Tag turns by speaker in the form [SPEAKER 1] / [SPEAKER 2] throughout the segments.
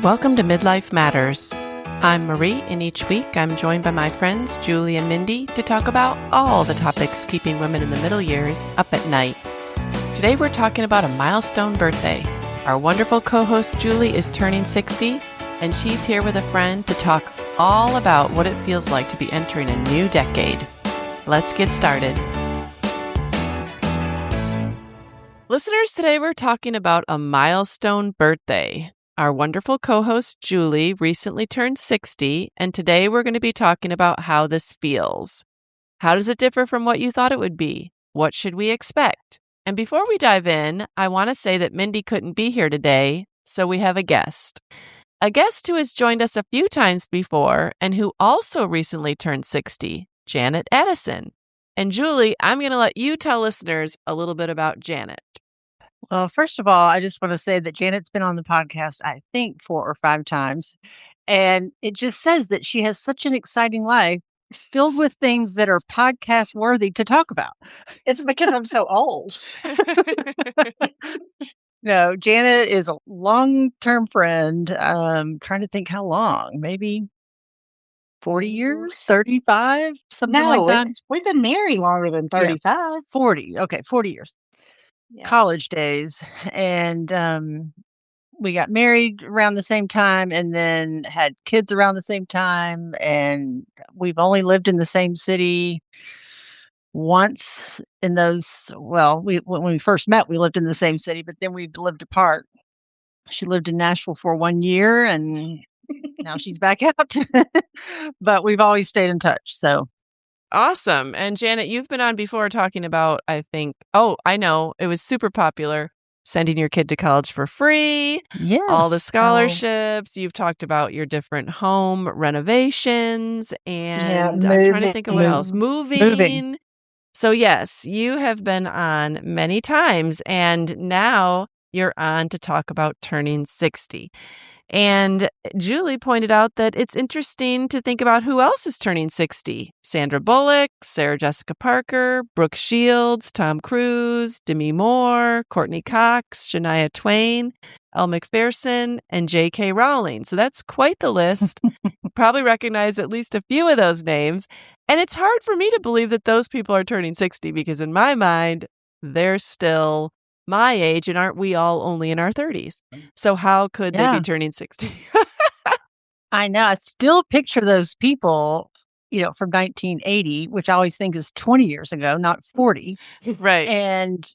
[SPEAKER 1] Welcome to Midlife Matters. I'm Marie, and each week I'm joined by my friends Julie and Mindy to talk about all the topics keeping women in the middle years up at night. Today we're talking about a milestone birthday. Our wonderful co-host Julie is turning 60, and she's here with a friend to talk all about what it feels like to be entering a new decade. Let's get started. Listeners, today we're talking about a milestone birthday. Our wonderful co-host Julie recently turned 60, and today we're going to be talking about how this feels. How does it differ from what you thought it would be? What should we expect? And before we dive in, I want to say that Mindy couldn't be here today, so we have a guest. A guest who has joined us a few times before and who also recently turned 60, Janet Addison. And Julie, I'm going to let you tell listeners a little bit about Janet.
[SPEAKER 2] Well, first of all, I just want to say that Janet's been on the podcast, I think, 4 or 5 times. And it just says that she has such an exciting life filled with things that are podcast worthy to talk about.
[SPEAKER 3] It's because I'm so old.
[SPEAKER 2] No, Janet is a long-term friend. Trying to think how long, maybe 40 years, 35, something like that.
[SPEAKER 3] We've been married longer than 35.
[SPEAKER 2] Yeah, 40. Okay, 40 years.
[SPEAKER 3] Yeah.
[SPEAKER 2] College days. And we got married around the same time and then had kids around the same time. And we've only lived in the same city once in those, when we first met, we lived in the same city, but then we lived apart. She lived in Nashville for 1 year and now she's back out. But we've always stayed in touch. So
[SPEAKER 1] Awesome. And Janet, you've been on before talking about, I know, it was super popular, sending your kid to college for free,
[SPEAKER 2] yes,
[SPEAKER 1] all the scholarships. You've talked about your different home renovations, and I'm trying to think of what else. Moving. So yes, you have been on many times, and now you're on to talk about turning 60. And Julie pointed out that it's interesting to think about who else is turning 60. Sandra Bullock, Sarah Jessica Parker, Brooke Shields, Tom Cruise, Demi Moore, Courtney Cox, Shania Twain, Elle Macpherson, and J.K. Rowling. So that's quite the list. Probably recognize at least a few of those names. And it's hard for me to believe that those people are turning 60 because in my mind, they're still my age, and aren't we all only in our 30s? So how could they be turning 60?
[SPEAKER 2] I know. I still picture those people, from 1980, which I always think is 20 years ago, not 40.
[SPEAKER 1] Right.
[SPEAKER 2] And,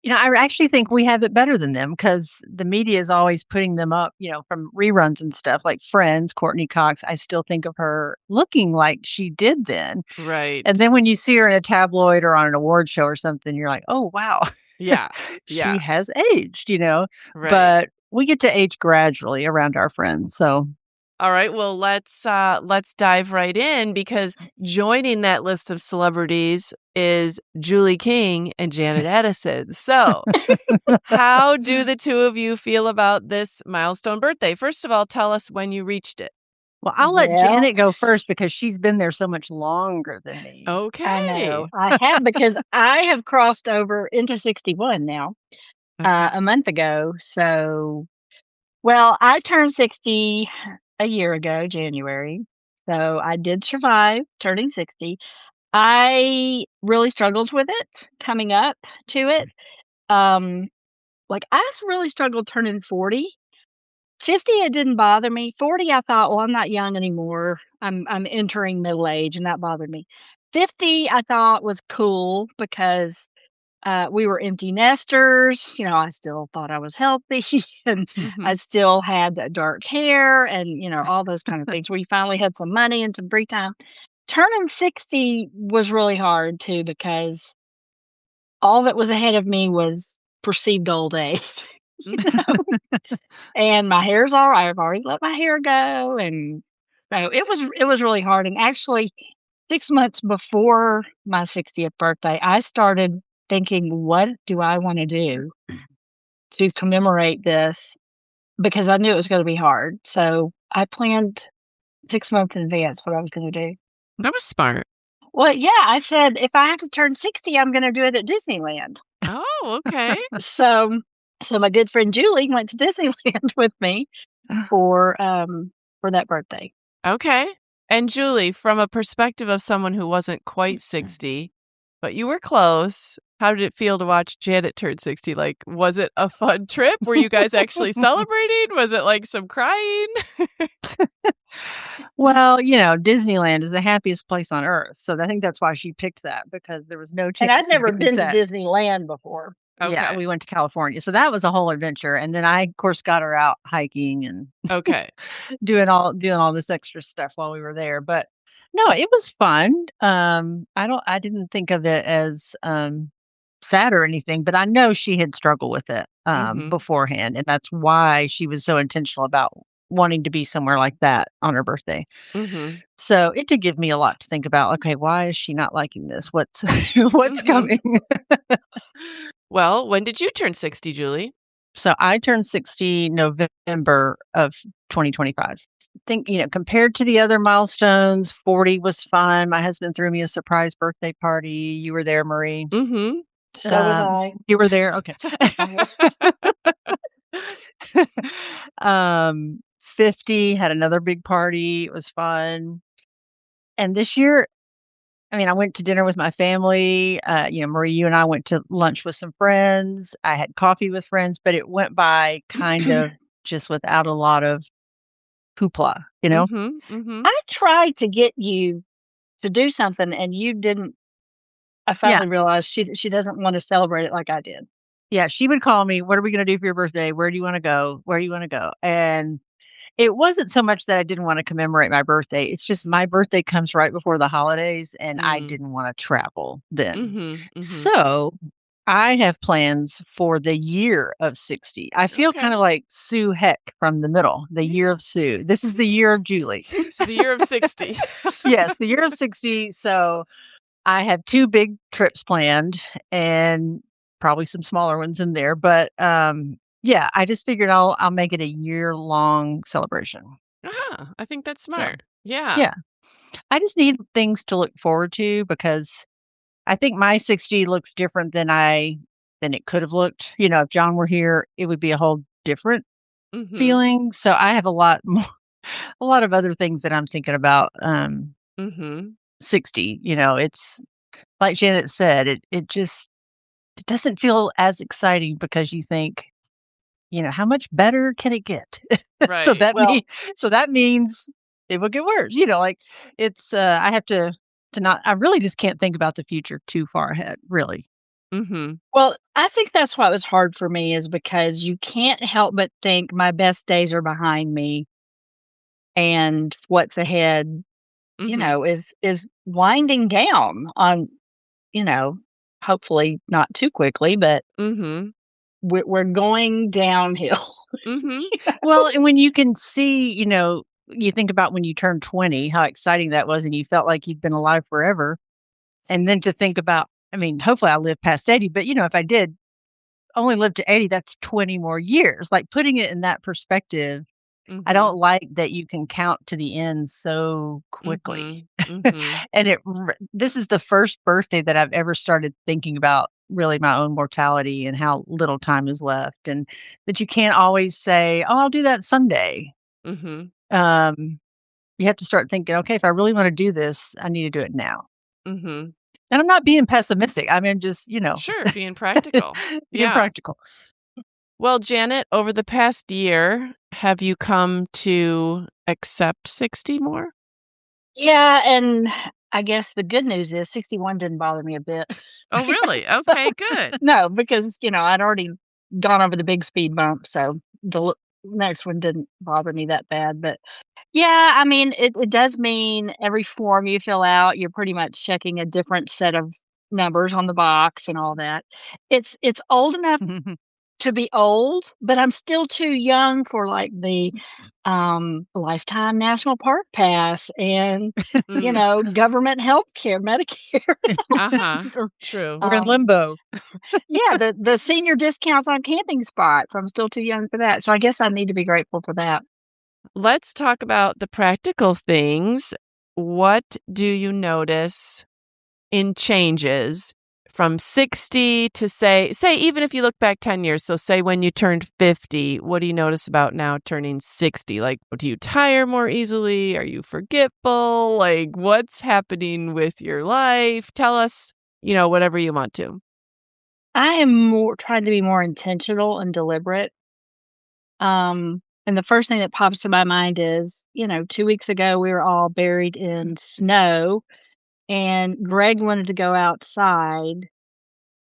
[SPEAKER 2] I actually think we have it better than them because the media is always putting them up, from reruns and stuff like Friends, Courtney Cox. I still think of her looking like she did then.
[SPEAKER 1] Right.
[SPEAKER 2] And then when you see her in a tabloid or on an award show or something, you're like, oh, wow.
[SPEAKER 1] Yeah.
[SPEAKER 2] She has aged,
[SPEAKER 1] Right.
[SPEAKER 2] But we get to age gradually around our friends. So,
[SPEAKER 1] all right, well, let's dive right in because joining that list of celebrities is Julie King and Janet Addison. So, how do the two of you feel about this milestone birthday? First of all, tell us when you reached it.
[SPEAKER 2] Well, I'll let Janet go first because she's been there so much longer than me.
[SPEAKER 1] Okay.
[SPEAKER 3] I know. I have because I have crossed over into 61 now a month ago. So, I turned 60 a year ago, January. So I did survive turning 60. I really struggled with it coming up to it. I really struggled turning 40. 50, it didn't bother me. 40, I thought, well, I'm not young anymore. I'm entering middle age, and that bothered me. 50, I thought was cool because we were empty nesters. I still thought I was healthy, and I still had dark hair, and all those kind of things. We finally had some money and some free time. Turning 60 was really hard too because all that was ahead of me was perceived old age. And my hair's all right. I've already let my hair go, and so it was really hard. And actually, 6 months before my 60th birthday, I started thinking, what do I want to do to commemorate this? Because I knew it was going to be hard. So I planned 6 months in advance what I was going to do.
[SPEAKER 1] That was smart.
[SPEAKER 3] Well, yeah, I said if I have to turn 60, I'm going to do it at Disneyland.
[SPEAKER 1] Oh, okay.
[SPEAKER 3] So my good friend Julie went to Disneyland with me for that birthday.
[SPEAKER 1] Okay. And Julie, from a perspective of someone who wasn't quite 60, but you were close, how did it feel to watch Janet turn 60? Like, was it a fun trip? Were you guys actually celebrating? Was it like some crying?
[SPEAKER 2] Well, Disneyland is the happiest place on earth. So I think that's why she picked that, because there was no
[SPEAKER 3] And I'd
[SPEAKER 2] chance of
[SPEAKER 3] never
[SPEAKER 2] being
[SPEAKER 3] been
[SPEAKER 2] sad.
[SPEAKER 3] to Disneyland before.
[SPEAKER 2] Yeah, we went to California. So that was a whole adventure. And then I, of course, got her out hiking and doing all this extra stuff while we were there. But no, it was fun. I didn't think of it as sad or anything, but I know she had struggled with it beforehand. And that's why she was so intentional about wanting to be somewhere like that on her birthday. So it did give me a lot to think about. Okay, why is she not liking this? What's coming?
[SPEAKER 1] Well, when did you turn 60, Julie?
[SPEAKER 2] So I turned 60 November of 2025. Think, compared to the other milestones, 40 was fun. My husband threw me a surprise birthday party. You were there, Marie.
[SPEAKER 3] Mm-hmm. So was I.
[SPEAKER 2] You were there? Okay. 50 had another big party. It was fun. And this year, I went to dinner with my family. Marie, you and I went to lunch with some friends. I had coffee with friends, but it went by kind of just without a lot of hoopla,
[SPEAKER 3] I tried to get you to do something and you didn't. I finally realized she doesn't want to celebrate it like I did.
[SPEAKER 2] Yeah, she would call me, "What are we going to do for your birthday? Where do you want to go? Where do you want to go?" And it wasn't so much that I didn't want to commemorate my birthday. It's just my birthday comes right before the holidays, and I didn't want to travel then. So I have plans for the year of 60. I feel kind of like Sue Heck from The Middle, the year of Sue. This is the year of Julie.
[SPEAKER 1] It's the year of 60.
[SPEAKER 2] Yes, the year of 60. So I have 2 big trips planned and probably some smaller ones in there. But yeah, I just figured I'll make it a year-long celebration.
[SPEAKER 1] I think that's smart. So, yeah.
[SPEAKER 2] Yeah. I just need things to look forward to, because I think my 60 looks different than it could have looked. If John were here, it would be a whole different feeling. So I have a lot of other things that I'm thinking about 60. It's like Janet said, it doesn't feel as exciting, because you think, how much better can it get?
[SPEAKER 1] Right.
[SPEAKER 2] So that means it will get worse. It's I have to not. I really just can't think about the future too far ahead. Really.
[SPEAKER 3] Well, I think that's why it was hard for me, is because you can't help but think my best days are behind me, and what's ahead, is winding down on, hopefully not too quickly, but we're going downhill.
[SPEAKER 2] Well, and when you can see, you think about when you turned 20, how exciting that was, and you felt like you'd been alive forever. And then to think about, hopefully I live past 80, but if I did only live to 80, that's 20 more years. Like, putting it in that perspective, I don't like that you can count to the end so quickly. And this is the first birthday that I've ever started thinking about really my own mortality and how little time is left, and that you can't always say, "Oh, I'll do that someday." You have to start thinking, okay, if I really want to do this, I need to do it now. And I'm not being pessimistic. Just,
[SPEAKER 1] Sure, being practical.
[SPEAKER 2] Being practical.
[SPEAKER 1] Well, Janet, over the past year, have you come to accept 60 more?
[SPEAKER 3] Yeah, and I guess the good news is 61 didn't bother me a bit.
[SPEAKER 1] Oh, really? Okay, good.
[SPEAKER 3] No, because, I'd already gone over the big speed bump, so the next one didn't bother me that bad. But yeah, it does mean every form you fill out, you're pretty much checking a different set of numbers on the box and all that. It's old enough to be old, but I'm still too young for like the lifetime national park pass and government health care, Medicare.
[SPEAKER 2] True. We're in limbo.
[SPEAKER 3] Yeah, the senior discounts on camping spots. I'm still too young for that. So I guess I need to be grateful for that.
[SPEAKER 1] Let's talk about the practical things. What do you notice in changes from 60 to say even if you look back 10 years, so say when you turned 50, what do you notice about now turning 60? Like, do you tire more easily? Are you forgetful? Like, what's happening with your life? Tell us, whatever you want to.
[SPEAKER 3] I am trying to be more intentional and deliberate. And the first thing that pops to my mind is, 2 weeks ago, we were all buried in snow, and Greg wanted to go outside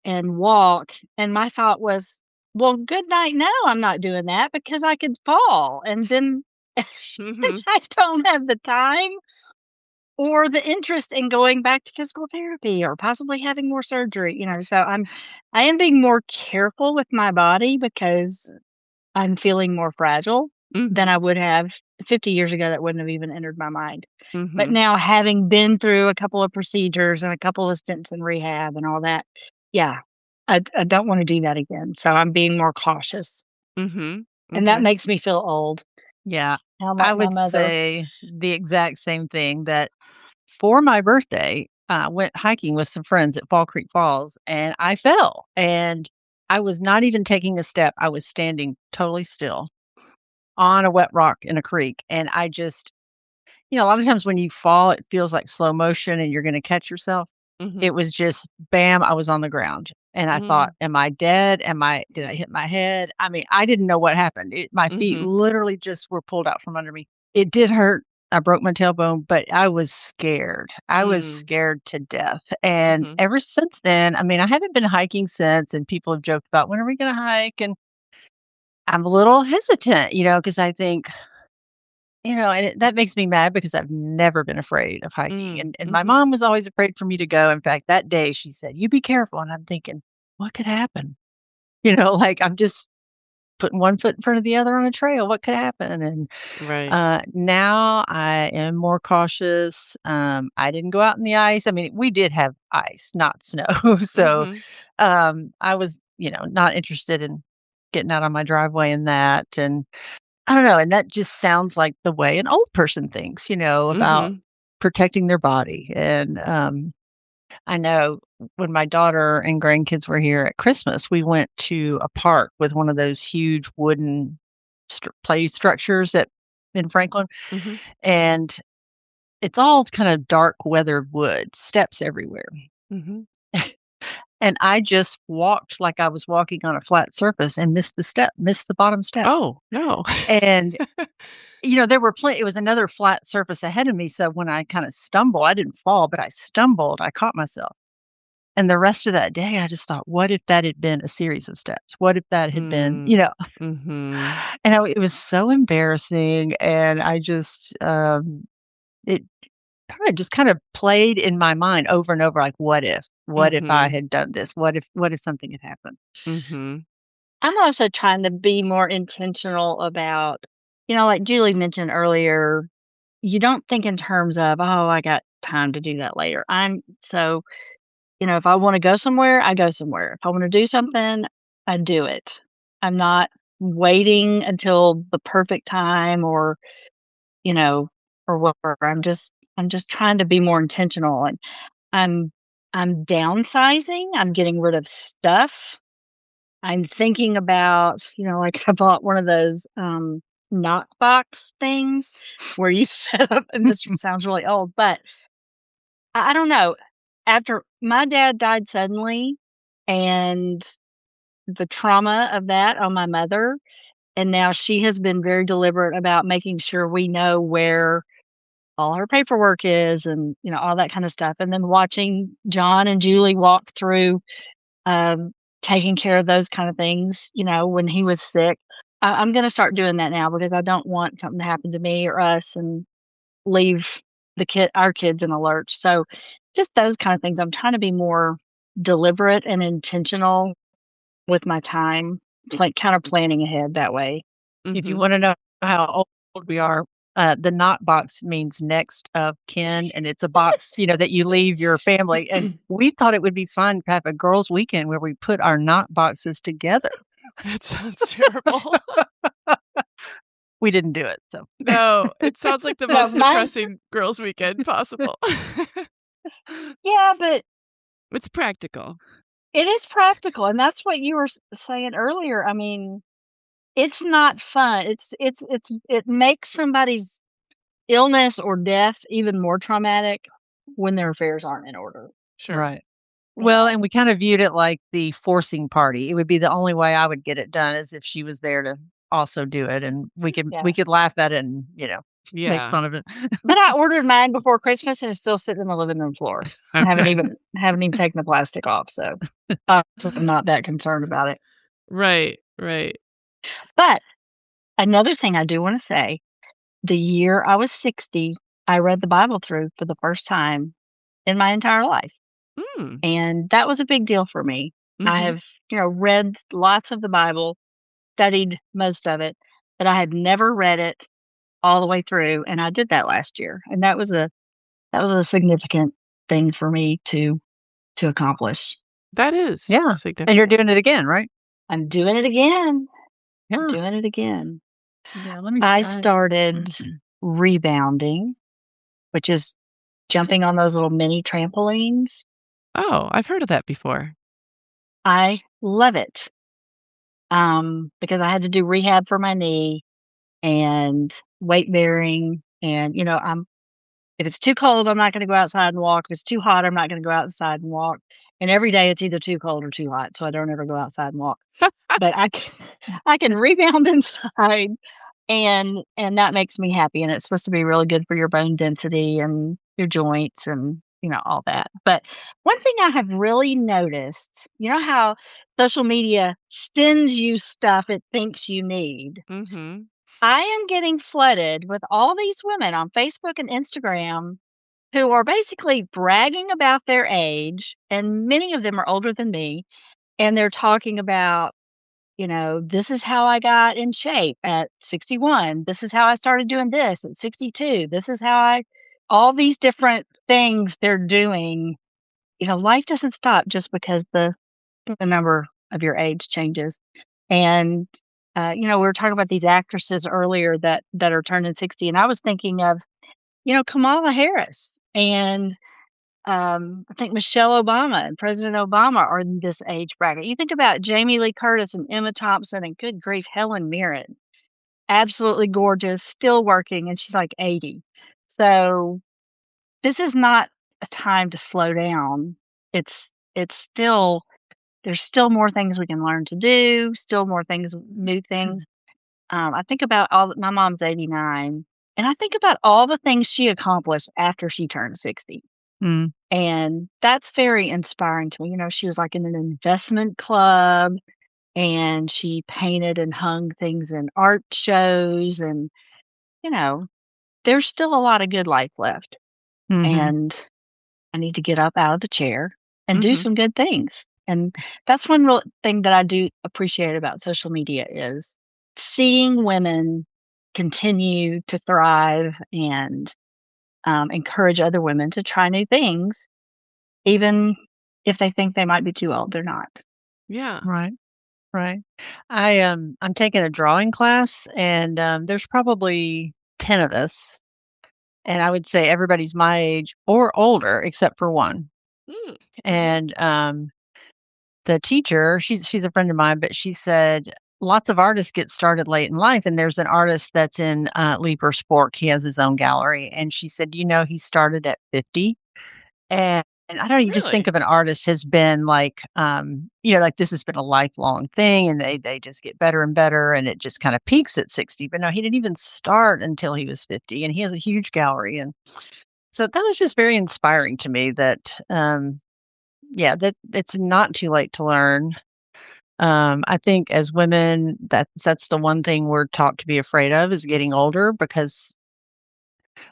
[SPEAKER 3] and walk, and my thought was, "Well, good night now, I'm not doing that because I could fall, and then
[SPEAKER 1] Mm-hmm.
[SPEAKER 3] I don't have the time or the interest in going back to physical therapy or possibly having more surgery," so I am being more careful with my body because I'm feeling more fragile than I would have 50 years ago. That wouldn't have even entered my mind. But now, having been through a couple of procedures and a couple of stints in rehab and all that, yeah, I don't wanna do that again, so I'm being more cautious,
[SPEAKER 1] Mm-hmm.
[SPEAKER 3] and that makes me feel old.
[SPEAKER 2] Yeah.
[SPEAKER 3] How
[SPEAKER 2] I
[SPEAKER 3] about my
[SPEAKER 2] would
[SPEAKER 3] mother?
[SPEAKER 2] say the exact same thing, that for my birthday, I went hiking with some friends at Fall Creek Falls, and I fell, and I was not even taking a step. I was standing totally still on a wet rock in a creek, and I just a lot of times when you fall, it feels like slow motion and you're gonna catch yourself.
[SPEAKER 1] Mm-hmm.
[SPEAKER 2] It was just bam, I was on the ground, and I thought, "Am I dead? Did I hit my head?" I mean, I didn't know what happened. My feet
[SPEAKER 1] Mm-hmm.
[SPEAKER 2] literally just were pulled out from under me. It did hurt. I broke my tailbone, but I was scared. I was scared to death, and
[SPEAKER 1] Mm-hmm.
[SPEAKER 2] ever since then, I mean, I haven't been hiking since, and people have joked about, "When are we gonna hike?" And I'm a little hesitant, because I think, and that makes me mad because I've never been afraid of hiking, and my
[SPEAKER 1] Mm-hmm.
[SPEAKER 2] mom was always afraid for me to go. In fact, that day she said, "You be careful," and I'm thinking, "What could happen?" Like, I'm just putting one foot in front of the other on a trail. What could happen? And
[SPEAKER 1] Right.
[SPEAKER 2] now I am more cautious. I didn't go out in the ice. I mean, we did have ice, not snow. So
[SPEAKER 1] Mm-hmm.
[SPEAKER 2] I was, not interested in getting out on my driveway in that. And I don't know, and that just sounds like the way an old person thinks, about
[SPEAKER 1] Mm-hmm.
[SPEAKER 2] protecting their body. And I know when my daughter and grandkids were here at Christmas, we went to a park with one of those huge wooden play structures in Franklin,
[SPEAKER 1] Mm-hmm.
[SPEAKER 2] and it's all kind of dark weathered wood, steps everywhere.
[SPEAKER 1] Mm-hmm.
[SPEAKER 2] And I just walked like I was walking on a flat surface and missed the bottom step.
[SPEAKER 1] Oh, no.
[SPEAKER 2] And there were it was another flat surface ahead of me, so when I kinda stumbled, I didn't fall, but I stumbled, I caught myself. And the rest of that day, I just thought, "What if that had been a series of steps? What if that had been"
[SPEAKER 1] Mm. Mhm.
[SPEAKER 2] And it was so embarrassing, and I just, it just kind of played in my mind over and over, like, "What if? What if I
[SPEAKER 1] Mhm.
[SPEAKER 2] had done this? What if something had happened?"
[SPEAKER 1] Mhm.
[SPEAKER 3] I'm also trying to be more intentional about, like Julie mentioned earlier, you don't think in terms of, "Oh, I got time to do that later." If I wanna go somewhere, I go somewhere. If I wanna do something, I do it. I'm not waiting until the perfect time you know, or whatever. I'm just trying to be more intentional, and I'm I'm downsizing, I'm getting rid of stuff. I'm thinking about, like I bought one of those, knockbox things where you set up, and this sounds really old, but I don't know. After my dad died suddenly and the trauma of that on my mother, and now she has been very deliberate about making sure we know where all her paperwork is and, all that kind of stuff. And then watching John and Julie walk through taking care of those kind of things, when he was sick. I'm going to start doing that now because I don't want something to happen to me or us and leave our kids in a lurch. So just those kind of things. I'm trying to be more deliberate and intentional with my time, kind of planning ahead that way.
[SPEAKER 2] If you
[SPEAKER 1] Mhm.
[SPEAKER 2] wanna know how old we are, the knock box means next of kin, and it's a box, that you leave your family, and we thought it would be fun to have a girls' weekend where we put our knock boxes together.
[SPEAKER 1] That sounds terrible.
[SPEAKER 2] We didn't do it, so
[SPEAKER 1] No, it sounds like the
[SPEAKER 3] No,
[SPEAKER 1] most
[SPEAKER 3] mine.
[SPEAKER 1] depressing girls' weekend possible.
[SPEAKER 3] Yeah, but
[SPEAKER 1] It's practical.
[SPEAKER 3] It is practical, and that's what you were saying earlier. I mean, it's not fun. It makes somebody's illness or death even more traumatic when their affairs aren't in order.
[SPEAKER 1] Sure.
[SPEAKER 2] Right. Well, and we kind of viewed it like the forcing party. It would be the only way I would get it done is if she was there to also do it, and we could laugh at it and, make fun of it.
[SPEAKER 3] But I ordered mine before Christmas, and it's still sitting on the living room floor. I haven't even taken the plastic off, so I'm not that concerned about it.
[SPEAKER 1] Right, right.
[SPEAKER 3] But another thing I do wanna say, the year I was 60, I read the Bible through for the first time in my entire life.
[SPEAKER 1] Mm.
[SPEAKER 3] And that was a big deal for me.
[SPEAKER 1] Mhm.
[SPEAKER 3] I have, read lots of the Bible, studied most of it, but I had never read it all the way through, and I did that last year. And that was a significant thing for me to accomplish.
[SPEAKER 1] That is significant.
[SPEAKER 2] And you're doing it again, right?
[SPEAKER 3] I'm doing it again.
[SPEAKER 2] Yeah.
[SPEAKER 3] Doing it again.
[SPEAKER 2] Yeah,
[SPEAKER 3] I started rebounding, which is jumping on those little mini trampolines.
[SPEAKER 1] Oh, I've heard of that before.
[SPEAKER 3] I love it. Because I had to do rehab for my knee and weight bearing, and if it's too cold, I'm not going to go outside and walk. If it's too hot, I'm not going to go outside and walk. And every day it's either too cold or too hot, so I don't ever go outside and walk. But I can rebound inside, and that makes me happy. And it's supposed to be really good for your bone density and your joints and all that. But one thing I have really noticed, how social media sends you stuff it thinks you need.
[SPEAKER 1] Mhm.
[SPEAKER 3] I am getting flooded with all these women on Facebook and Instagram who are basically bragging about their age, and many of them are older than me, and they're talking about, this is how I got in shape at 61. This is how I started doing this at 62. This is how all these different things they're doing. Life doesn't stop just because the number of your age changes. And we were talking about these actresses earlier that are turning 60, and I was thinking of, Kamala Harris and I think Michelle Obama and President Obama are in this age bracket. You think about Jamie Lee Curtis and Emma Thompson and, good grief, Helen Mirren, absolutely gorgeous, still working, and she's like 80. So this is not a time to slow down. It's still there's still more things we can learn to do, still more things, new things. I think about my mom's 89, and I think about all the things she accomplished after she turned 60.
[SPEAKER 2] Mm.
[SPEAKER 3] And that's very inspiring to me. She was like in an investment club, and she painted and hung things in art shows, and there's still a lot of good life left.
[SPEAKER 2] Mhm.
[SPEAKER 3] And I need to get up out of the chair and do
[SPEAKER 1] Mhm.
[SPEAKER 3] some good things. And that's one real thing that I do appreciate about social media is seeing women continue to thrive and encourage other women to try new things, even if they think they might be too old. They're not.
[SPEAKER 1] Yeah.
[SPEAKER 2] Right. Right. I'm taking a drawing class, and there's probably 10 of us, and I would say everybody's my age or older except for one.
[SPEAKER 1] Mm.
[SPEAKER 2] And the teacher, she's a friend of mine, but she said lots of artists get started late in life, and there's an artist that's in Leaper Sport. He has his own gallery, and she said, he started at 50. And I don't know, you just think
[SPEAKER 1] Really?
[SPEAKER 2] of an artist has been like, like this has been a lifelong thing, and they just get better and better, and it just kind of peaks at 60. But no, he didn't even start until he was 50, and he has a huge gallery. And so that was just very inspiring to me that, that it's not too late to learn. I think as women, that's the one thing we're taught to be afraid of is getting older, because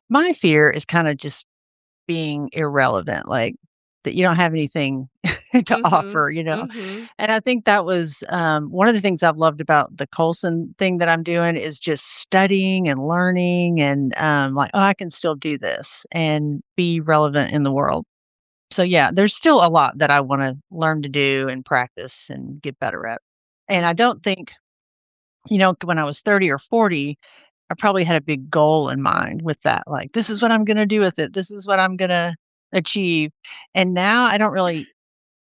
[SPEAKER 2] my fear is kind of just being irrelevant, like that you don't have anything to offer,
[SPEAKER 1] Mhm.
[SPEAKER 2] And I think that was one of the things I've loved about the Colson thing that I'm doing is just studying and learning and like, oh, I can still do this and be relevant in the world. So yeah, there's still a lot that I want to learn to do and practice and get better at. And I don't think, when I was 30 or 40, I probably had a big goal in mind with that. Like, this is what I'm going to do with it. This is what I'm going to achieve. And now I don't really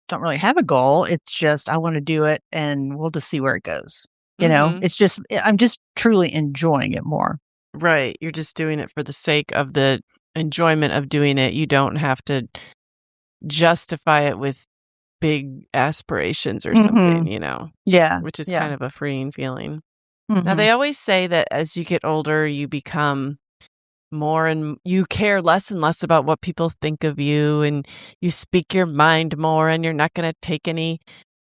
[SPEAKER 2] don't really have a goal. It's just I wanna do it, and we'll just see where it goes.
[SPEAKER 1] Mhm.
[SPEAKER 2] It's just I'm just truly enjoying it more.
[SPEAKER 1] Right, you're just doing it for the sake of the enjoyment of doing it. You don't have to justify it with big aspirations or something,
[SPEAKER 2] Mhm. Yeah,
[SPEAKER 1] which is
[SPEAKER 2] yeah.
[SPEAKER 1] kind of a freeing feeling. Now,
[SPEAKER 2] Mhm.
[SPEAKER 1] they always say that as you get older, you become more and you care less and less about what people think of you, and you speak your mind more, and you're not gonna take any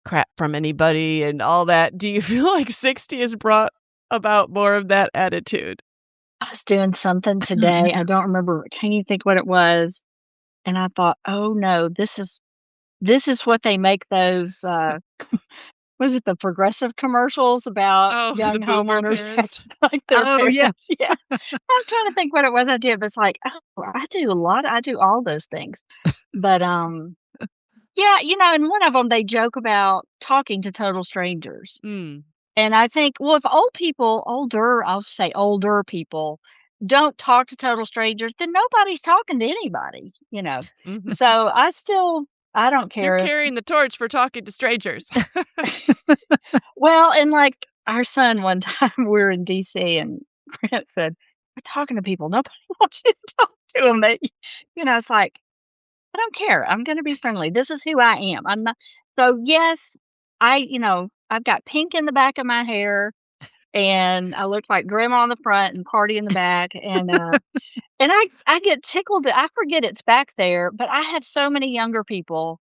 [SPEAKER 1] crap from anybody and all that. Do you feel like 60 has brought about more of that attitude?
[SPEAKER 3] I was doing something today, I don't remember, can't even think what it was, and I thought, "Oh, no, this is what they make those, was it the Progressive commercials about
[SPEAKER 1] Oh, the
[SPEAKER 3] young
[SPEAKER 1] boomer
[SPEAKER 3] homeowners
[SPEAKER 1] parents?
[SPEAKER 3] acting like their
[SPEAKER 2] Oh, yeah.
[SPEAKER 3] parents?" Yeah. I'm trying to think what it was I did, but it's like, "Oh, I do all those things." But, yeah, and one of them they joke about talking to total strangers.
[SPEAKER 1] Mm.
[SPEAKER 3] And I think, well, if I'll say older people don't talk to total strangers, then nobody's talking to anybody.
[SPEAKER 1] Mhm.
[SPEAKER 3] So I don't
[SPEAKER 1] You're
[SPEAKER 3] care if,
[SPEAKER 1] carrying the torch for talking to strangers.
[SPEAKER 3] well, and like our son one time we were in DC and Grant said, "We're talking to people. Nobody wants you to talk to them." It's like, I don't care. I'm going to be friendly. This is who I am. I'm not. So yes, I've got pink in the back of my hair and I look like grandma in the front and party in the back, and I get tickled. I forget it's back there, but I have so many younger people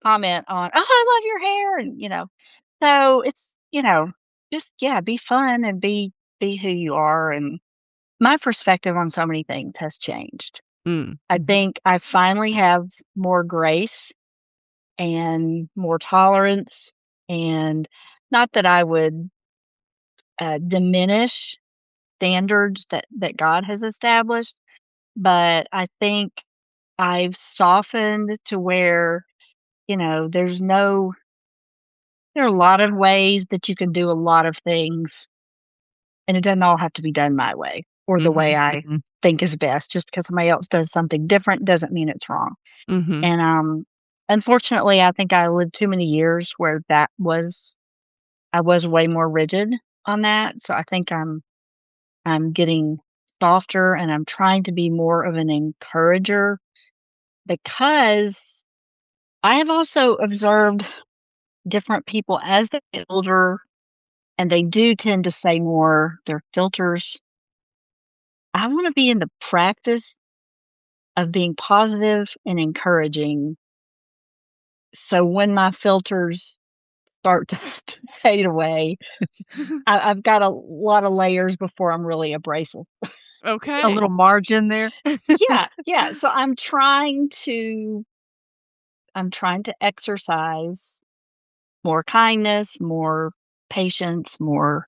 [SPEAKER 3] comment on, "Oh, I love your hair," and so it's just yeah, be fun and be who you are. And my perspective on so many things has changed.
[SPEAKER 1] Mm,
[SPEAKER 3] I
[SPEAKER 2] Mhm.
[SPEAKER 3] think I finally have more grace and more tolerance, and not that I would diminish standards that God has established, but I think I've softened to where, there are a lot of ways that you can do a lot of things, and it doesn't all have to be done my way or the way
[SPEAKER 1] mhm,
[SPEAKER 3] I
[SPEAKER 2] Mhm.
[SPEAKER 3] think is best. Just because somebody else does something different doesn't mean it's wrong.
[SPEAKER 1] mhm,
[SPEAKER 3] And unfortunately, I think I lived too many years where I was way more rigid on that. So I think I'm getting softer and I'm trying to be more of an encourager because I have also observed different people as they get older and they do tend to say more their filters. I want to be in the practice of being positive and encouraging. So when my filters start to, to fade away, I've got a lot of layers before I'm really abrasive.
[SPEAKER 2] A
[SPEAKER 1] Okay.
[SPEAKER 2] little margin there.
[SPEAKER 3] Yeah, yeah. So I'm trying to exercise more kindness, more patience, more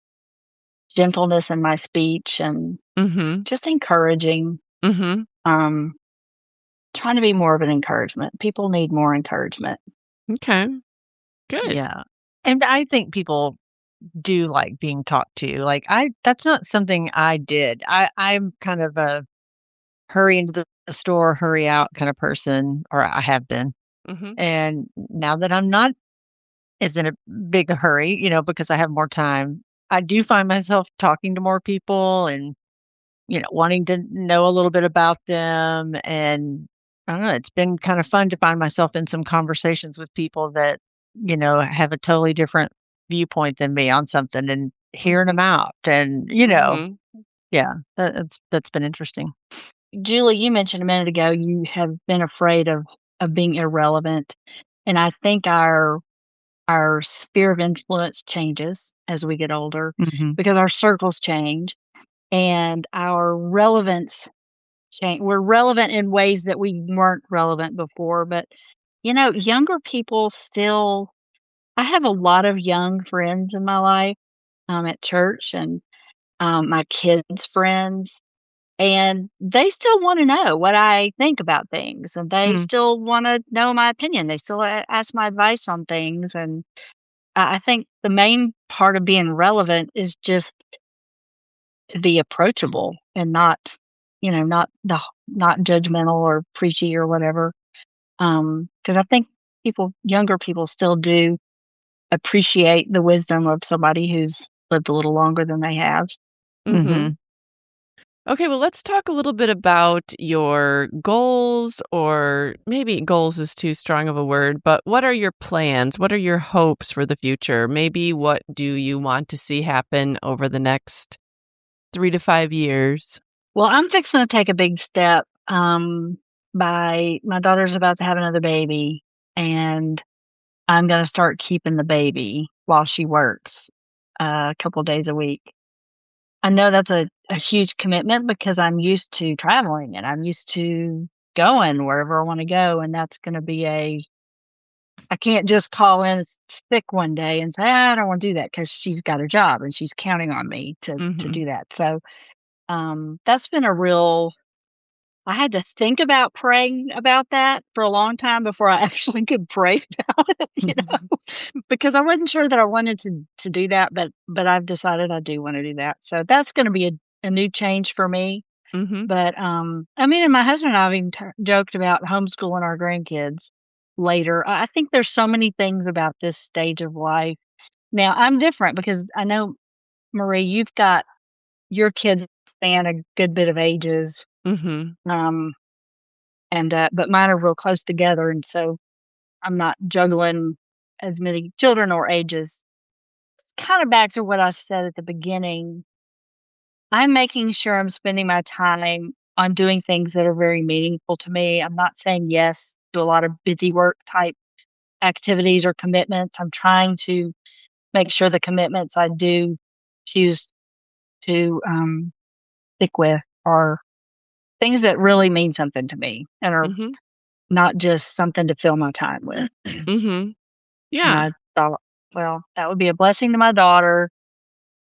[SPEAKER 3] gentleness in my speech, and
[SPEAKER 1] Mhm,
[SPEAKER 3] just encouraging.
[SPEAKER 1] mhm.
[SPEAKER 3] Um, Trying to be more of an encouragement. People need more encouragement.
[SPEAKER 1] Okay, good.
[SPEAKER 2] Yeah. And I think people do like being talked to. Like that's not something I did. I'm kind of a hurry into the store, hurry out kind of person, or I have been.
[SPEAKER 1] Mhm,
[SPEAKER 2] And now that I'm not as in a big a hurry, because I have more time, I do find myself talking to more people and, wanting to know a little bit about them. And I don't know, it's been kind of fun to find myself in some conversations with people that, have a totally different viewpoint than me on something and hearing them
[SPEAKER 1] mhm,
[SPEAKER 2] out. And,
[SPEAKER 1] mhm,
[SPEAKER 2] yeah, that's been interesting.
[SPEAKER 3] Julie, you mentioned a minute ago you have been afraid of being irrelevant, and I think our sphere of influence changes as we get older
[SPEAKER 2] Hmm.
[SPEAKER 3] because our circles change and our relevance change. We're relevant in ways that we weren't relevant before, but younger people still. I have a lot of young friends in my life, at church and my kids' friends, and they still want to know what I think about things, and they
[SPEAKER 2] Mm.
[SPEAKER 3] still want to know my opinion. They still ask my advice on things, and I think the main part of being relevant is just to be approachable and not judgmental or preachy or whatever. Because I think younger people still do appreciate the wisdom of somebody who's lived a little longer than they have.
[SPEAKER 1] Mm-hmm. Okay, well, let's talk a little bit about your goals, or maybe goals is too strong of a word, but what are your plans? What are your hopes for the future? Maybe what do you want to see happen over the next 3 to 5 years?
[SPEAKER 3] Well, I'm fixing to take a big step. By my daughter's about to have another baby, and I'm going to start keeping the baby while she works a couple days a week. I know that's a huge commitment because I'm used to traveling and I'm used to going wherever I want to go. And that's going to be I can't just call in sick one day and say, I don't want to do that because she's got a job and she's counting on me to
[SPEAKER 1] Mm-hmm.
[SPEAKER 3] do that. So, that's been I had to think about praying about that for a long time before I actually could pray about it, because I wasn't sure that I wanted to do that, but I've decided I do wanna do that. So that's gonna be a new change for me.
[SPEAKER 1] Mm-hmm.
[SPEAKER 3] But, I mean, and my husband and I have even joked about homeschooling our grandkids later. I think there's so many things about this stage of life. Now, I'm different because I know, Marie, you've got your kids span a good bit of ages.
[SPEAKER 1] Mm-hmm.
[SPEAKER 3] Um but mine are real close together, and so I'm not juggling as many children or ages. Kind of back to what I said at the beginning, I'm making sure I'm spending my time on doing things that are very meaningful to me. I'm not saying yes to a lot of busy work type activities or commitments. I'm trying to make sure the commitments I do choose to stick with are things that really mean something to me and are
[SPEAKER 1] Mm-hmm.
[SPEAKER 3] not just something to fill my time with.
[SPEAKER 1] Mm-hmm.
[SPEAKER 3] And
[SPEAKER 1] Yeah.
[SPEAKER 3] I thought, well, that would be a blessing to my daughter.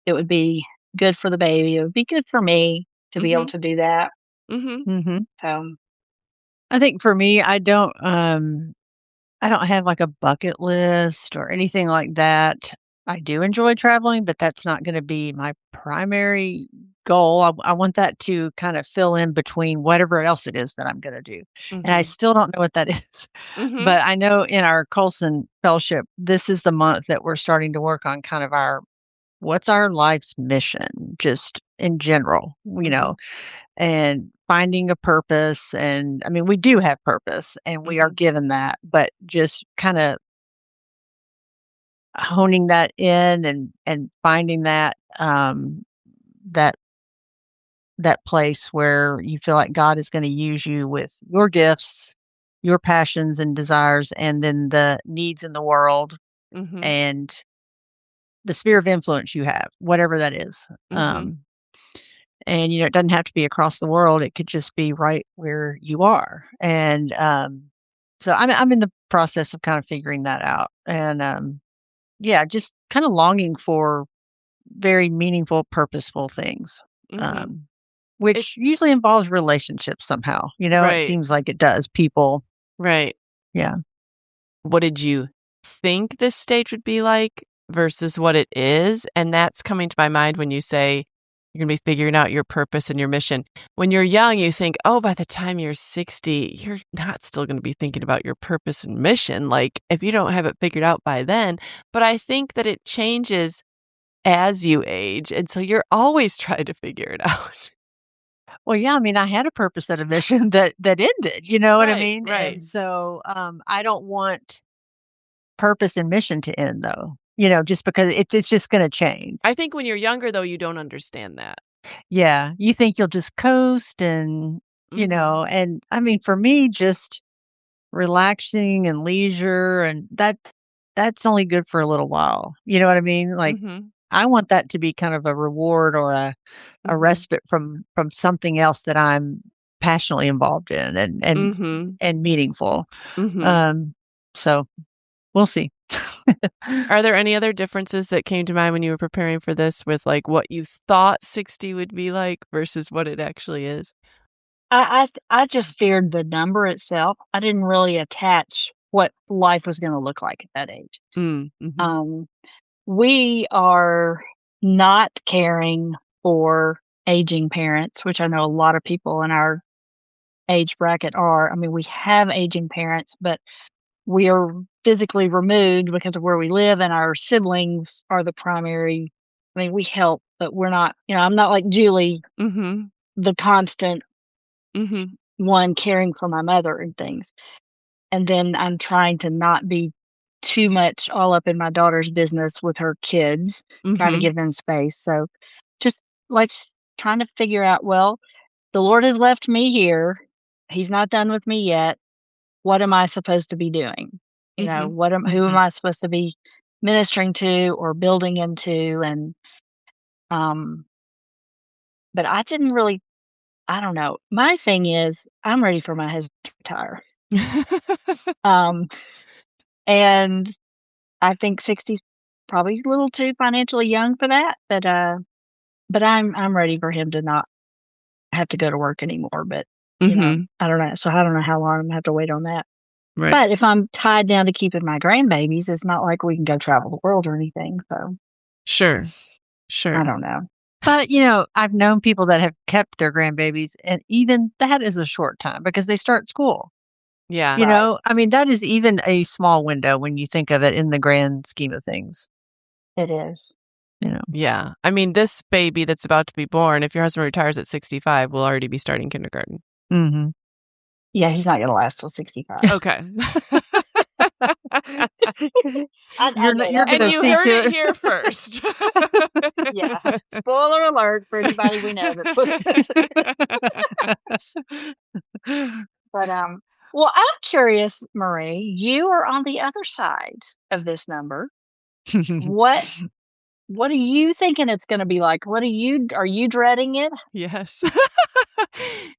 [SPEAKER 3] It would be good for the baby. It would be good for me to be able
[SPEAKER 1] Mm-hmm.
[SPEAKER 3] to do that.
[SPEAKER 1] Mm-hmm.
[SPEAKER 3] So,
[SPEAKER 2] I think for me, I don't have like a bucket list or anything like that. I do enjoy traveling, but that's not going to be my primary goal. I want that to kind of fill in between whatever else it is that I'm going to do. And I
[SPEAKER 1] Mm-hmm.
[SPEAKER 2] still don't know what that is.
[SPEAKER 1] Mm-hmm.
[SPEAKER 2] But I know in our Colson Fellowship, this is the month that we're starting to work on kind of what's our life's mission, just in general,
[SPEAKER 1] Mm-hmm.
[SPEAKER 2] and finding a purpose. And I mean, we do have purpose and we are
[SPEAKER 1] Mm-hmm.
[SPEAKER 2] given that, but just kind of honing that in and finding that that place where you feel like God is going to use you with your gifts, your passions and desires, and then the needs in the world
[SPEAKER 1] Mm-hmm.
[SPEAKER 2] and the sphere of influence you have, whatever that is.
[SPEAKER 1] Mm-hmm.
[SPEAKER 2] And it doesn't have to be across the world. It could just be right where you are. And so I'm in the process of kind of figuring that out. And yeah, just kind of longing for very meaningful, purposeful things,
[SPEAKER 1] Mm-hmm.
[SPEAKER 2] um,
[SPEAKER 1] It
[SPEAKER 2] which usually involves relationships somehow. It
[SPEAKER 1] Right.
[SPEAKER 2] seems like it does. People,
[SPEAKER 1] Right.
[SPEAKER 2] yeah.
[SPEAKER 1] What did you think this stage would be like versus what it is? And that's coming to my mind when you say you're going to be figuring out your purpose and your mission. When you're young, you think, oh, by the time you're 60, you're not still going to be thinking about your purpose and mission. Like, if you don't have it figured out by then. But I think that it changes as you age. And so you're always trying to figure it out.
[SPEAKER 2] Well, yeah, I mean, I had a purpose and a mission that ended, you know what I
[SPEAKER 1] Right.
[SPEAKER 2] mean?
[SPEAKER 1] Right.
[SPEAKER 2] And so I don't want purpose and mission to end though. Just because it's just going to change.
[SPEAKER 1] I think when you're younger, though, you don't understand that.
[SPEAKER 2] Yeah, you think you'll just coast and
[SPEAKER 1] Mm-hmm.
[SPEAKER 2] and I mean for me just relaxing and leisure and that's only good for a little while. You know what I mean? Like
[SPEAKER 1] Mm-hmm.
[SPEAKER 2] I want that to be kind of a reward or a
[SPEAKER 1] Mm-hmm.
[SPEAKER 2] respite from something else that I'm passionately involved in
[SPEAKER 1] Mm-hmm.
[SPEAKER 2] and meaningful.
[SPEAKER 1] Mm-hmm.
[SPEAKER 2] Um so we'll see.
[SPEAKER 1] Are there any other differences that came to mind when you were preparing for this with, like, what you thought 60 would be like versus what it actually is?
[SPEAKER 3] I just feared the number itself. I didn't really attach what life was going to look like at that age.
[SPEAKER 1] Mm, mhm,
[SPEAKER 3] Um, we are not caring for aging parents, which I know a lot of people in our age bracket are. I mean, we have aging parents, but we are physically removed because of where we live, and our siblings are the primary. I mean, we help, but we're not, I'm not like Julie, the constant one caring for my mother and things. And then I'm trying to not be too much all up in my daughter's business with her kids, trying to give them space. So just like trying to figure out, well, the Lord has left me here. He's not done with me yet. What am I supposed to be doing? Who am I supposed to be ministering to or building into? And, but I didn't really, I don't know. My thing is I'm ready for my husband to retire. And I think 60 is probably a little too financially young for that, but I'm ready for him to not have to go to work anymore. But I don't know. So I don't know how long I'm gonna have to wait on that. Right. But if I'm tied down to keeping my grandbabies, it's not like we can go travel the world or anything. So
[SPEAKER 1] sure.
[SPEAKER 3] I don't know.
[SPEAKER 2] But I've known people that have kept their grandbabies, and even that is a short time because they start school.
[SPEAKER 1] Yeah.
[SPEAKER 2] I mean, that is even a small window when you think of it in the grand scheme of things.
[SPEAKER 3] It is.
[SPEAKER 1] Yeah. I mean, this baby that's about to be born, if your husband retires at 65, will already be starting kindergarten.
[SPEAKER 3] Yeah, he's not going to last till 65.
[SPEAKER 1] Okay.
[SPEAKER 2] You're
[SPEAKER 1] and you heard it here first.
[SPEAKER 3] Yeah. Spoiler alert for anybody we know that's listening. But well, I'm curious, Marie. You are on the other side of this number. What are you thinking it's going to be like? Are you dreading it?
[SPEAKER 1] Yes.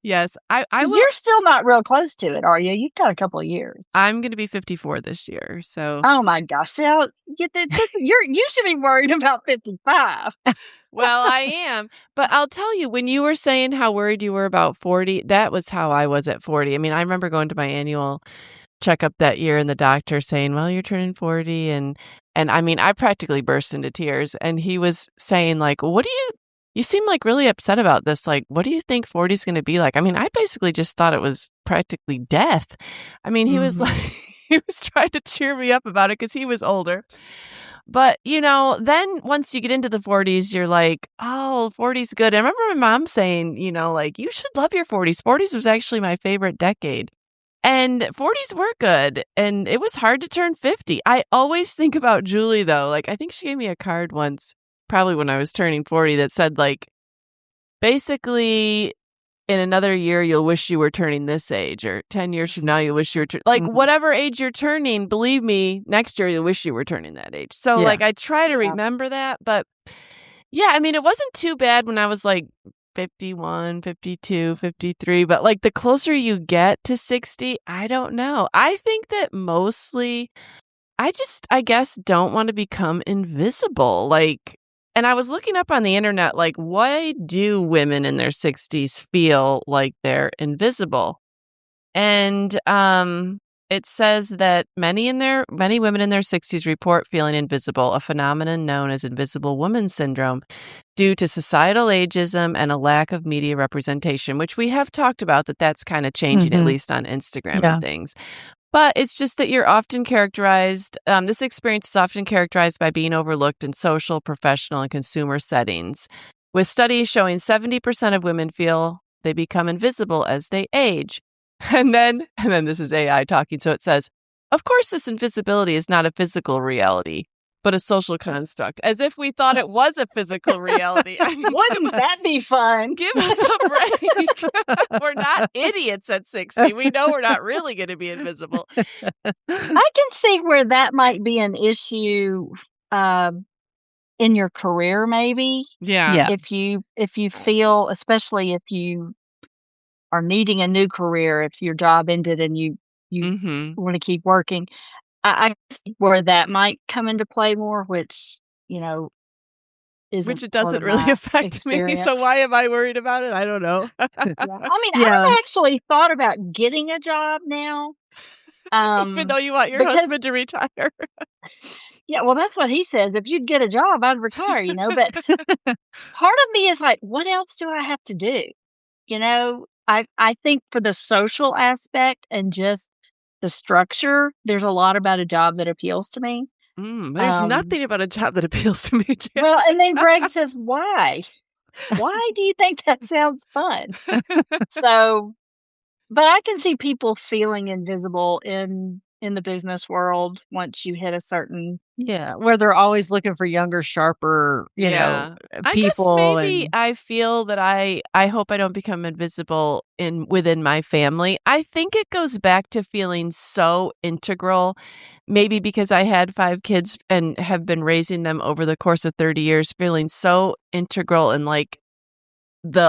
[SPEAKER 1] Yes.
[SPEAKER 3] You're still not real close to it, are you? You've got a couple of years.
[SPEAKER 1] I'm going to be 54 this year. So.
[SPEAKER 3] Oh my gosh. So you should be worried about 55.
[SPEAKER 1] Well, I am. But I'll tell you, when you were saying how worried you were about 40, that was how I was at 40. I mean, I remember going to my annual checkup that year and the doctor saying, well, you're turning 40. And I mean, I practically burst into tears. And he was saying, like, what do you seem like really upset about this. Like, what do you think 40 is going to be like? I mean, I basically just thought it was practically death. I mean, he was like, he was trying to cheer me up about it because he was older. But, then once you get into the 40s, you're like, oh, 40's good. I remember my mom saying, like, you should love your 40s. 40s was actually my favorite decade. And 40s were good. And it was hard to turn 50. I always think about Julie, though. Like, I think she gave me a card once, probably when I was turning 40, that said, like, basically, in another year, you'll wish you were turning this age, or 10 years from now, you'll wish you were like whatever age you're turning, believe me, next year, you'll wish you were turning that age. So like, I try to remember that, but yeah, I mean, it wasn't too bad when I was like 51, 52, 53, but like the closer you get to 60, I don't know. I think that mostly I guess don't want to become invisible. Like, and I was looking up on the internet, like, why do women in their 60s feel like they're invisible? And it says that many women in their 60s report feeling invisible, a phenomenon known as invisible woman syndrome, due to societal ageism and a lack of media representation, which we have talked about that's kind of changing, at least on Instagram and things. But it's just that you're often characterized, this experience is often characterized by being overlooked in social, professional, and consumer settings, with studies showing 70% of women feel they become invisible as they age. And then this is AI talking. So it says, of course, this invisibility is not a physical reality, but a social construct, as if we thought it was a physical reality. I mean,
[SPEAKER 3] wouldn't that be fun?
[SPEAKER 1] Give us a break. We're not idiots at 60. We know we're not really going to be invisible.
[SPEAKER 3] I can see where that might be an issue in your career, maybe.
[SPEAKER 1] Yeah.
[SPEAKER 3] If you feel, especially if you are needing a new career, if your job ended and you want to keep working, I see where that might come into play more, which
[SPEAKER 1] it doesn't really affect me. So why am I worried about it? I don't know.
[SPEAKER 3] I mean, I've actually thought about getting a job now.
[SPEAKER 1] Even though you want your husband to retire.
[SPEAKER 3] Yeah, well, that's what he says. If you'd get a job, I'd retire, But part of me is like, what else do I have to do? I think for the social aspect and just the structure. There's a lot about a job that appeals to me.
[SPEAKER 1] There's nothing about a job that appeals to me, Jan.
[SPEAKER 3] Well, and then Greg says, "Why? Why do you think that sounds fun?" So, but I can see people feeling invisible in the business world once you hit a certain
[SPEAKER 2] where they're always looking for younger, sharper,
[SPEAKER 1] I guess
[SPEAKER 2] people.
[SPEAKER 1] maybe I feel that I hope I don't become invisible within my family. I think it goes back to feeling so integral, maybe because I had 5 kids and have been raising them over the course of 30 years, feeling so integral and like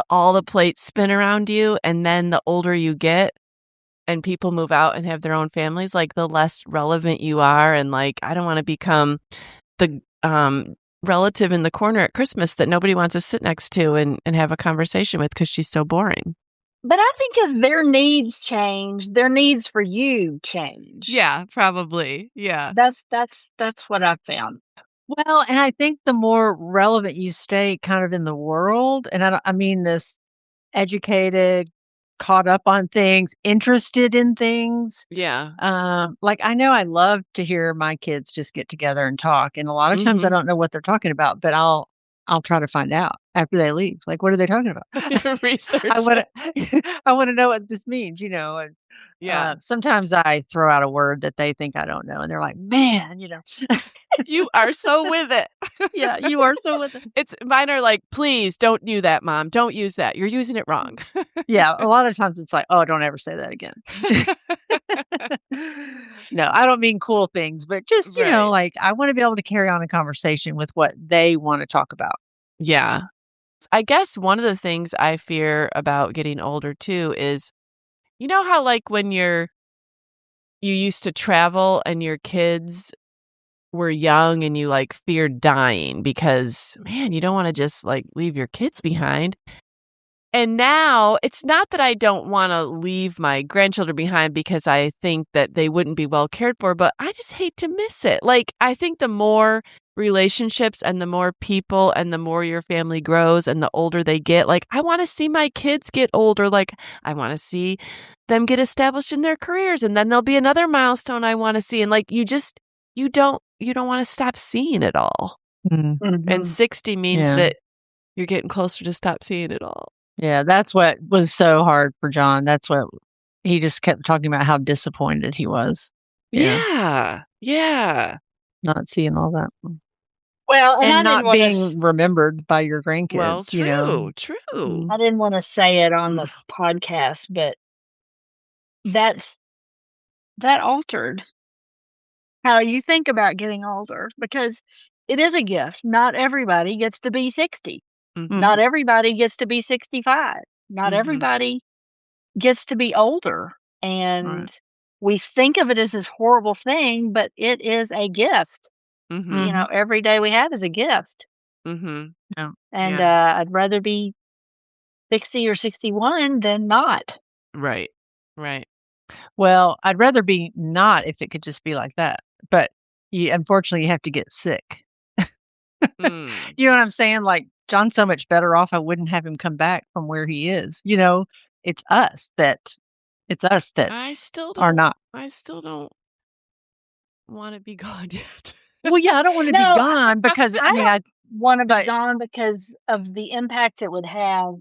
[SPEAKER 1] all the plates spin around you. And then the older you get and people move out and have their own families, like the less relevant you are. And like, I don't want to become the relative in the corner at Christmas that nobody wants to sit next to and have a conversation with because she's so boring.
[SPEAKER 3] But I think as their needs change, their needs for you change.
[SPEAKER 1] Yeah, probably. Yeah.
[SPEAKER 3] That's what I've found.
[SPEAKER 2] Well, and I think the more relevant you stay kind of in the world, and I mean this educated, caught up on things, interested in things.
[SPEAKER 1] Yeah.
[SPEAKER 2] Like I know I love to hear my kids just get together and talk, and a lot of times I don't know what they're talking about, but I'll try to find out after they leave. Like, what are they talking about?
[SPEAKER 1] Research.
[SPEAKER 2] I want to know what this means, And sometimes I throw out a word that they think I don't know, and they're like, "Man,
[SPEAKER 1] you are so with it."
[SPEAKER 2] Yeah, you are so with it.
[SPEAKER 1] Mine are like, "Please don't do that, Mom. Don't use that. You're using it wrong."
[SPEAKER 2] Yeah, a lot of times it's like, "Oh, don't ever say that again." No, I don't mean cool things, but just, like I want to be able to carry on a conversation with what they want to talk about.
[SPEAKER 1] Yeah. I guess one of the things I fear about getting older too is, you know how like when you used to travel and your kids were young and you like feared dying because, man, you don't want to just like leave your kids behind. And now it's not that I don't want to leave my grandchildren behind because I think that they wouldn't be well cared for, but I just hate to miss it. Like, I think the more relationships and the more people and the more your family grows and the older they get, like, I want to see my kids get older. Like, I want to see them get established in their careers, and then there'll be another milestone I want to see. And like, you don't want to stop seeing it all.
[SPEAKER 2] Mm-hmm.
[SPEAKER 1] And 60 means that you're getting closer to stop seeing it all.
[SPEAKER 2] Yeah, that's what was so hard for John. That's what he just kept talking about, how disappointed he was.
[SPEAKER 1] Yeah.
[SPEAKER 2] Not seeing all that.
[SPEAKER 3] Well, and I
[SPEAKER 2] not being remembered by your grandkids.
[SPEAKER 1] Well, true.
[SPEAKER 3] I didn't want to say it on the podcast, but that altered how you think about getting older, because it is a gift. Not everybody gets to be 60. Mm-hmm. Not everybody gets to be 65. Not everybody gets to be older. And we think of it as this horrible thing, but it is a gift. Mm-hmm. Every day we have is a gift. Mm-hmm. Yeah. And I'd rather be 60 or 61 than not.
[SPEAKER 1] Right.
[SPEAKER 2] Well, I'd rather be not if it could just be like that. But unfortunately, you have to get sick. You know what I'm saying? Like, John's so much better off. I wouldn't have him come back from where he is. It's us that
[SPEAKER 1] I still don't want to be gone yet.
[SPEAKER 2] Well, yeah, I don't want to be gone because
[SPEAKER 3] I want to be gone because of the impact it would have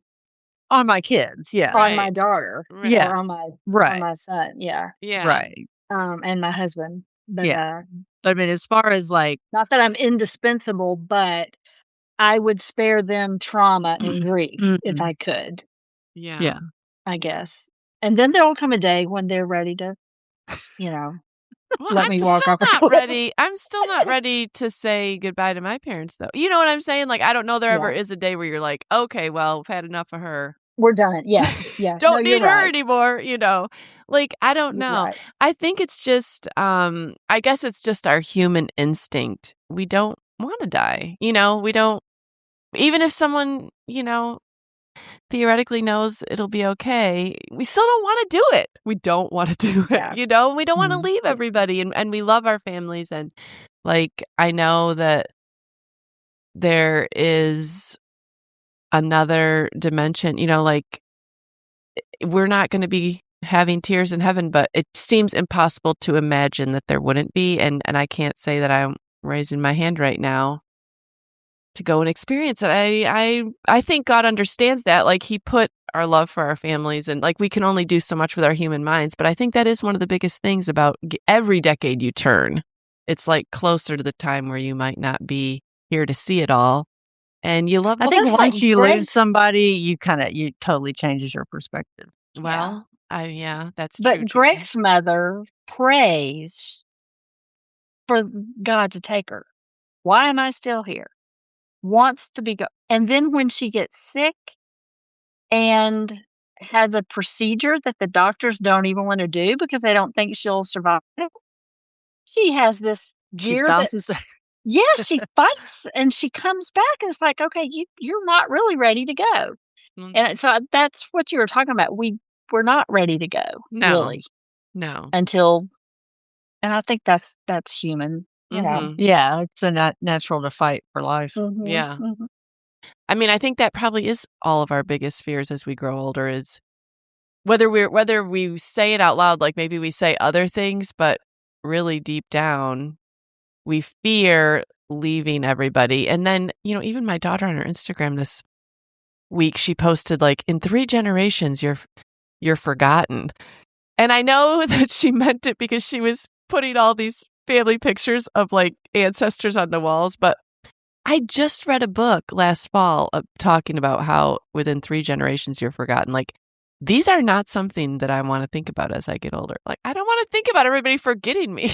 [SPEAKER 2] on my kids. Yeah,
[SPEAKER 3] on my daughter.
[SPEAKER 2] Right. Yeah,
[SPEAKER 3] or on my son. Yeah,
[SPEAKER 2] right.
[SPEAKER 3] And my husband. But,
[SPEAKER 2] but I mean, as far as like,
[SPEAKER 3] not that I'm indispensable, but I would spare them trauma and grief if I could.
[SPEAKER 1] Yeah.
[SPEAKER 3] I guess. And then there'll come a day when they're ready to, let me walk off a cliff.
[SPEAKER 1] I'm still not ready to say goodbye to my parents, though. You know what I'm saying? Like, I don't know there ever is a day where you're like, okay, well, we've had enough of her.
[SPEAKER 3] We're done. Yeah.
[SPEAKER 1] Don't need her anymore, Like, I don't know.
[SPEAKER 3] Right.
[SPEAKER 1] I think it's just, I guess it's just our human instinct. We don't want to die. We don't, even if someone, theoretically knows it'll be okay, we still don't want to do it. We don't want to do it, We don't want to leave everybody, and we love our families. And like, I know that there is another dimension, like, we're not going to be having tears in heaven, but it seems impossible to imagine that there wouldn't be. And I can't say that I'm raising my hand right now to go and experience it. I think God understands that. Like, He put our love for our families, and like we can only do so much with our human minds. But I think that is one of the biggest things about every decade you turn. It's like closer to the time where you might not be here to see it all. And you love.
[SPEAKER 2] I think once you lose somebody, you totally changes your perspective.
[SPEAKER 1] Well, yeah, that's true.
[SPEAKER 3] But Greg's mother prays for God to take her. Why am I still here? Wants to be and then when she gets sick and has a procedure that the doctors don't even want to do because they don't think she'll survive, she has this gear that she fights and she comes back and it's like, okay, you're not really ready to go. And so that's what you were talking about. We're not ready to go. Really.
[SPEAKER 1] No.
[SPEAKER 3] Until, and I think that's human.
[SPEAKER 2] Yeah, it's a natural to fight for life.
[SPEAKER 1] Yeah. I mean, I think that probably is all of our biggest fears as we grow older, is whether we say it out loud, like maybe we say other things, but really deep down, we fear leaving everybody. And then, even my daughter on her Instagram this week, she posted like, in 3 generations, you're forgotten. And I know that she meant it because she was putting all these family pictures of like ancestors on the walls, but I just read a book last fall talking about how within 3 generations you're forgotten. Like, these are not something that I want to think about as I get older. Like, I don't want to think about everybody forgetting me.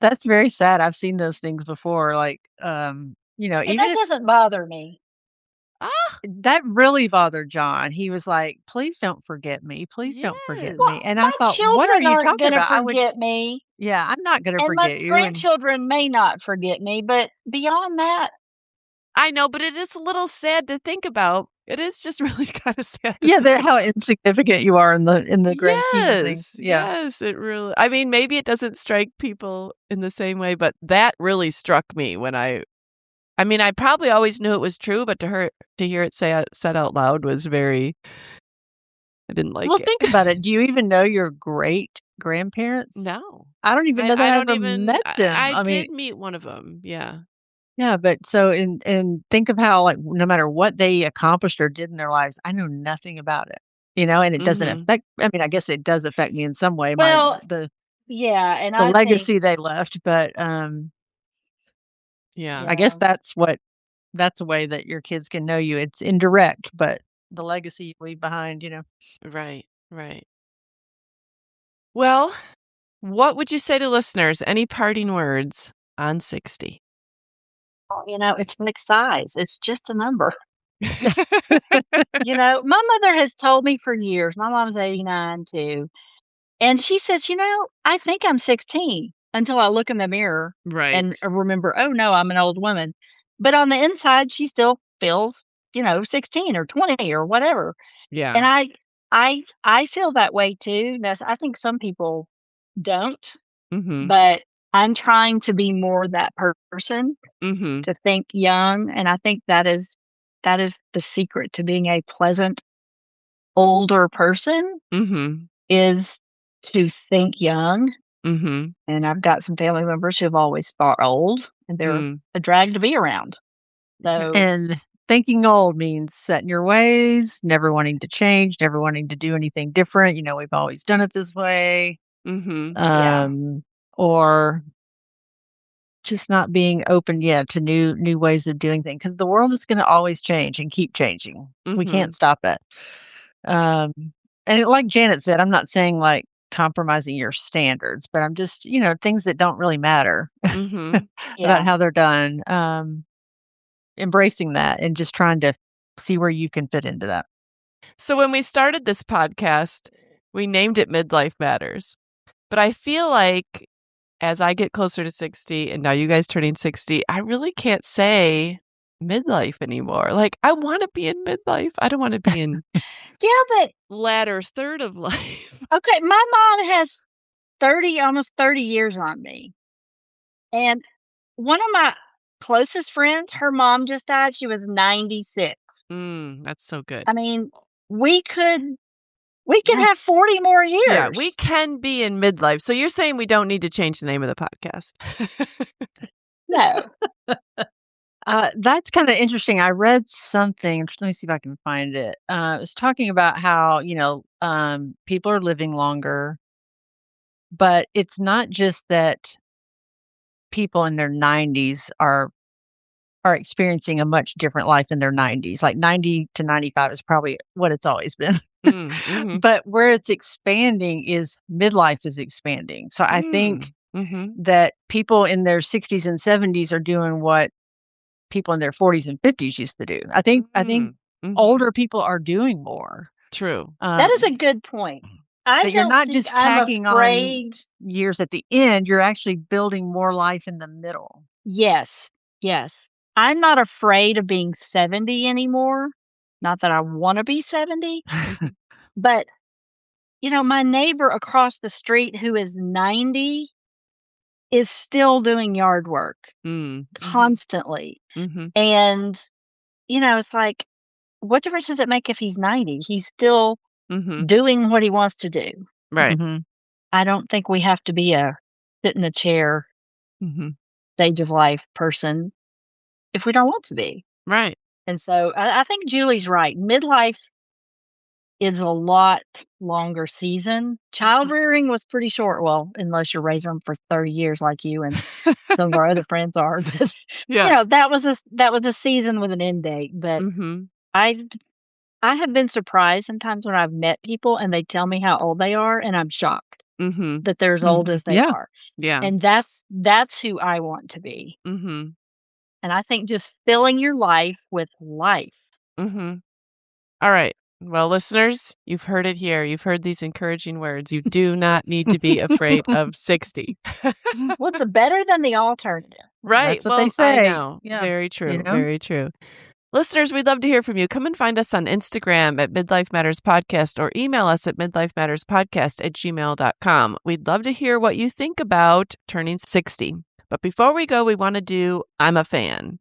[SPEAKER 2] That's very sad. I've seen those things before. Like, even
[SPEAKER 3] that doesn't bother me.
[SPEAKER 2] That really bothered John. He was like, "Please don't forget me. Please don't forget me." And I thought, "What are you talking about?
[SPEAKER 3] Forget me."
[SPEAKER 2] Yeah, I'm not going to forget you.
[SPEAKER 3] My grandchildren may not forget me, but beyond that,
[SPEAKER 1] I know, but it is a little sad to think about. It is just really kind of sad.
[SPEAKER 2] How insignificant you are in the grand scheme of things. Yeah.
[SPEAKER 1] Yes, it really. I mean, maybe it doesn't strike people in the same way, but that really struck me when I probably always knew it was true, but to hear it said out loud was very. I didn't like it.
[SPEAKER 2] Well, think about it. Do you even know your great grandparents?
[SPEAKER 1] No,
[SPEAKER 2] I don't even know that I ever met them.
[SPEAKER 1] I did meet one of them. Yeah.
[SPEAKER 2] Yeah, but so and think of how, like, no matter what they accomplished or did in their lives, I know nothing about it. And it doesn't affect. I mean, I guess it does affect me in some way.
[SPEAKER 3] Well,
[SPEAKER 2] the
[SPEAKER 3] and
[SPEAKER 2] legacy they left, but
[SPEAKER 1] yeah,
[SPEAKER 2] I guess that's a way that your kids can know you. It's indirect, but the legacy you leave behind,
[SPEAKER 1] Right. Well, what would you say to listeners? Any parting words on 60?
[SPEAKER 3] It's like size. It's just a number. My mother has told me for years, my mom's 89 too, and she says, I think I'm 16 until I look in the mirror and remember, oh no, I'm an old woman. But on the inside, she still feels, 16 or 20 or whatever.
[SPEAKER 1] Yeah.
[SPEAKER 3] And I feel that way too. Now, I think some people don't, but I'm trying to be more that person, to think young. And I think that is the secret to being a pleasant older person, is to think young. And I've got some family members who have always thought old, and they're a drag to be around. So,
[SPEAKER 2] and thinking old means set in your ways, never wanting to change, never wanting to do anything different. We've always done it this way. Or just not being open to new ways of doing things, because the world is going to always change and keep changing. We can't stop it. And like Janet said, I'm not saying like compromising your standards, but I'm just, things that don't really matter about how they're done. Embracing that and just trying to see where you can fit into that.
[SPEAKER 1] So when we started this podcast, we named it Midlife Matters. But I feel like as I get closer to 60, and now you guys turning 60, I really can't say midlife anymore. Like, I want to be in midlife. I don't want to be in
[SPEAKER 3] but
[SPEAKER 1] latter third of life.
[SPEAKER 3] Okay, my mom has almost 30 years on me. And one of my closest friends, her mom just died. She was 96.
[SPEAKER 1] That's so good.
[SPEAKER 3] I mean, we could We can have 40 more years.
[SPEAKER 1] Yeah, we can be in midlife. So you're saying we don't need to change the name of the podcast?
[SPEAKER 3] No.
[SPEAKER 2] That's kind of interesting. I read something. Let me see if I can find it. It was talking about how, people are living longer, but it's not just that people in their 90s are experiencing a much different life in their 90s. Like 90 to 95 is probably what it's always been.
[SPEAKER 1] Mm-hmm.
[SPEAKER 2] But where it's expanding is midlife is expanding. So I think that people in their 60s and 70s are doing what people in their 40s and 50s used to do. I think older people are doing more.
[SPEAKER 1] True.
[SPEAKER 3] That is a good point.
[SPEAKER 2] But you're not just tacking on years at the end. You're actually building more life in the middle.
[SPEAKER 3] Yes. I'm not afraid of being 70 anymore. Not that I want to be 70, but my neighbor across the street who is 90 is still doing yard work constantly. And, it's like, what difference does it make if he's 90? He's still doing what he wants to do.
[SPEAKER 1] Right.
[SPEAKER 3] I don't think we have to be a sit in a chair stage of life person if we don't want to be.
[SPEAKER 1] Right.
[SPEAKER 3] And so I think Julie's right. Midlife is a lot longer season. Child rearing was pretty short. Well, unless you're raising them for 30 years like you and some of our other friends are. But, that was a season with an end date. But I have been surprised sometimes when I've met people and they tell me how old they are, and I'm shocked that they're as old as they are.
[SPEAKER 1] Yeah.
[SPEAKER 3] And that's who I want to be. And I think just filling your life with life.
[SPEAKER 1] All right. Well, listeners, you've heard it here. You've heard these encouraging words. You do not need to be afraid of 60.
[SPEAKER 3] What's better than the alternative?
[SPEAKER 1] Right.
[SPEAKER 2] That's what they say.
[SPEAKER 1] I know. Yeah. Very true. Very true. Listeners, we'd love to hear from you. Come and find us on Instagram at Midlife Matters Podcast or email us at midlifematterspodcast@gmail.com. We'd love to hear what you think about turning 60. But before we go, we want to do I'm a Fan.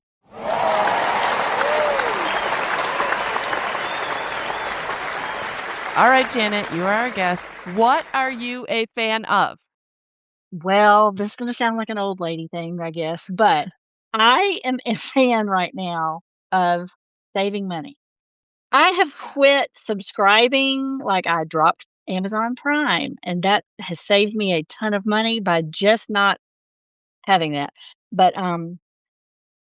[SPEAKER 1] All right, Janet, you are our guest. What are you a fan of?
[SPEAKER 3] Well, this is going to sound like an old lady thing, I guess, but I am a fan right now of saving money. I have quit subscribing. Like, I dropped Amazon Prime, and that has saved me a ton of money by just not having that. But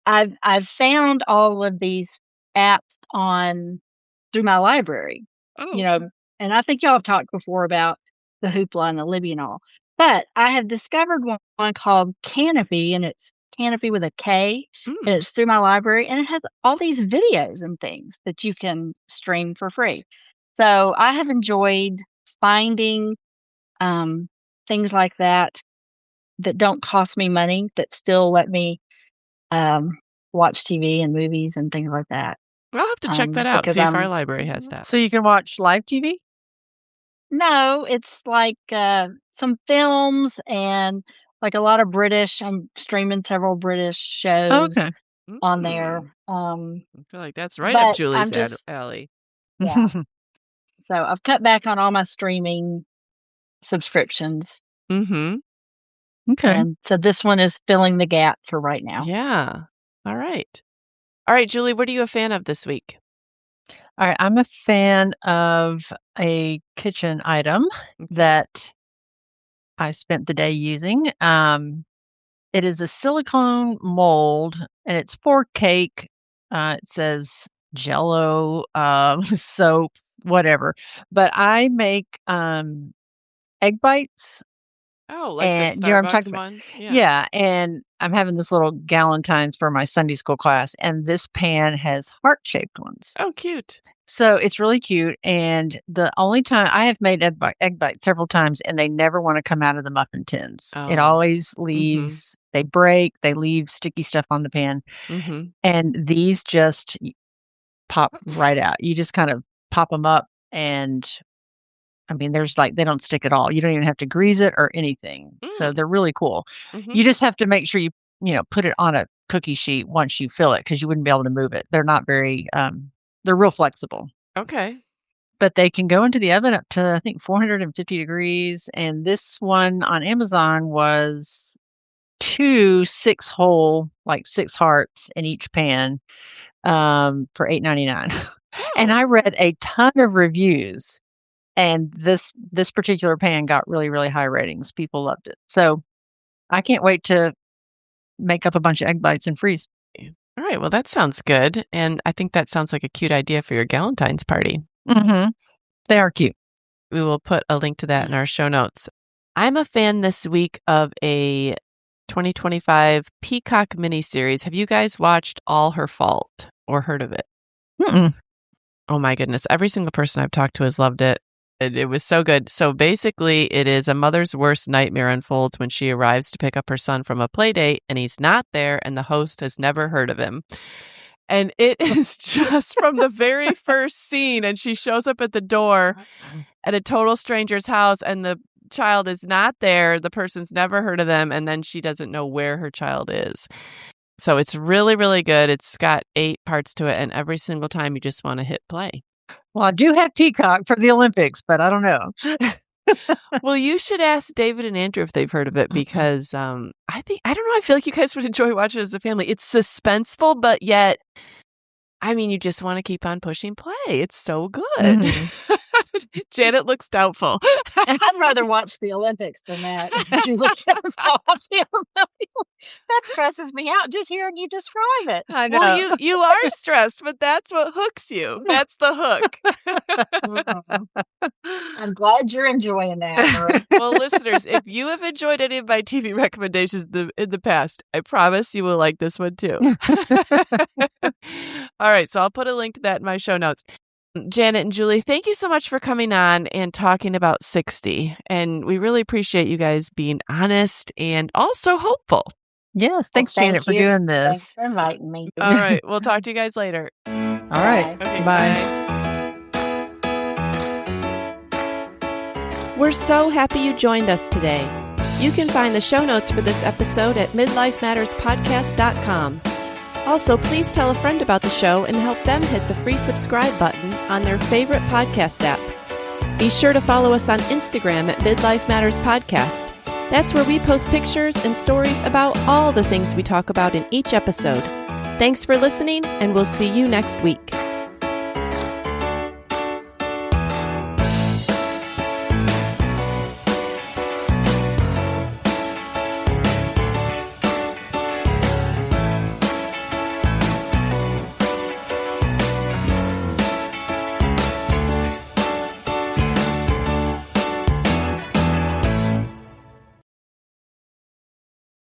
[SPEAKER 3] I've found all of these apps through my library. And I think y'all have talked before about the Hoopla and the Libby and all. But I have discovered one called Canopy, and it's Canopy with a K, and it's through my library, and it has all these videos and things that you can stream for free. So I have enjoyed finding things like that don't cost me money, that still let me watch TV and movies and things like that.
[SPEAKER 1] I'll have to check that out, see if our library has that.
[SPEAKER 2] So you can watch live TV?
[SPEAKER 3] No, it's like some films and like a lot of British. I'm streaming several British shows on there.
[SPEAKER 1] I feel like that's right up Julie's alley.
[SPEAKER 3] Yeah. So I've cut back on all my streaming subscriptions.
[SPEAKER 2] Okay.
[SPEAKER 3] And so this one is filling the gap for right now.
[SPEAKER 1] Yeah. All right. All right, Julie, what are you a fan of this week?
[SPEAKER 2] All right, I'm a fan of a kitchen item that I spent the day using. It is a silicone mold, and it's for cake. It says Jell-O, soap, whatever. But I make egg bites.
[SPEAKER 1] Oh, like the Starbucks ones?
[SPEAKER 2] Yeah, and I'm having this little galentine's for my Sunday school class, and this pan has heart-shaped ones.
[SPEAKER 1] Oh, cute.
[SPEAKER 2] So it's really cute, and the only time I have made egg bites several times, and they never want to come out of the muffin tins. It always leaves, they break, they leave sticky stuff on the pan, and these just pop right out. You just kind of pop them up, and I mean, they don't stick at all. You don't even have to grease it or anything. So they're really cool. You just have to make sure you put it on a cookie sheet once you fill it, because you wouldn't be able to move it. They're not very, they're real flexible.
[SPEAKER 1] Okay.
[SPEAKER 2] but they can go into the oven up to, I think, 450 degrees. And this one on Amazon was 2 6-hole, like 6 hearts in each pan, for $8.99. And I read a ton of reviews, and this particular pan got really, really high ratings. People loved it. So I can't wait to make up a bunch of egg bites and freeze.
[SPEAKER 1] All right. Well, that sounds good. And I think that sounds like a cute idea for your Galentine's party.
[SPEAKER 2] Mm-hmm. They are cute.
[SPEAKER 1] We will put a link to that in our show notes. I'm a fan this week of a 2025 Peacock miniseries. Have you guys watched All Her Fault or heard of it?
[SPEAKER 2] Mm-mm.
[SPEAKER 1] Oh my goodness. Every single person I've talked to has loved it. It was so good. So basically, it is a mother's worst nightmare unfolds when she arrives to pick up her son from a play date, and he's not there, and the host has never heard of him. And it is just from the very first scene, and she shows up at the door at a total stranger's house, and the child is not there. The person's never heard of them, and then she doesn't know where her child is. So it's really, really good. It's got 8 parts to it, and every single time you just want to hit play.
[SPEAKER 2] Well, I do have Peacock for the Olympics, but I don't know.
[SPEAKER 1] Well, you should ask David and Andrew if they've heard of it, because I don't know. I feel like you guys would enjoy watching it as a family. It's suspenseful, but yet, I mean, you just want to keep on pushing play. It's so good. Mm-hmm. Janet looks doubtful.
[SPEAKER 3] I'd rather watch the Olympics than that. Julie goes off. That stresses me out just hearing you describe it.
[SPEAKER 1] I know. Well, you are stressed, but that's what hooks you. That's the hook.
[SPEAKER 3] I'm glad you're enjoying that.
[SPEAKER 1] Well, listeners, if you have enjoyed any of my TV recommendations in the past, I promise you will like this one too. All right, so I'll put a link to that in my show notes. Janet and Julie, thank you so much for coming on and talking about 60. And we really appreciate you guys being honest and also hopeful.
[SPEAKER 2] Yes, thanks, Janet, for doing this.
[SPEAKER 3] Thanks for inviting me.
[SPEAKER 1] All right, we'll talk to you guys later.
[SPEAKER 2] All right,
[SPEAKER 1] okay,
[SPEAKER 2] bye.
[SPEAKER 1] We're so happy you joined us today. You can find the show notes for this episode at midlifematterspodcast.com. Also, please tell a friend about the show and help them hit the free subscribe button on their favorite podcast app. Be sure to follow us on Instagram at Midlife Matters Podcast. That's where we post pictures and stories about all the things we talk about in each episode. Thanks for listening, and we'll see you next week.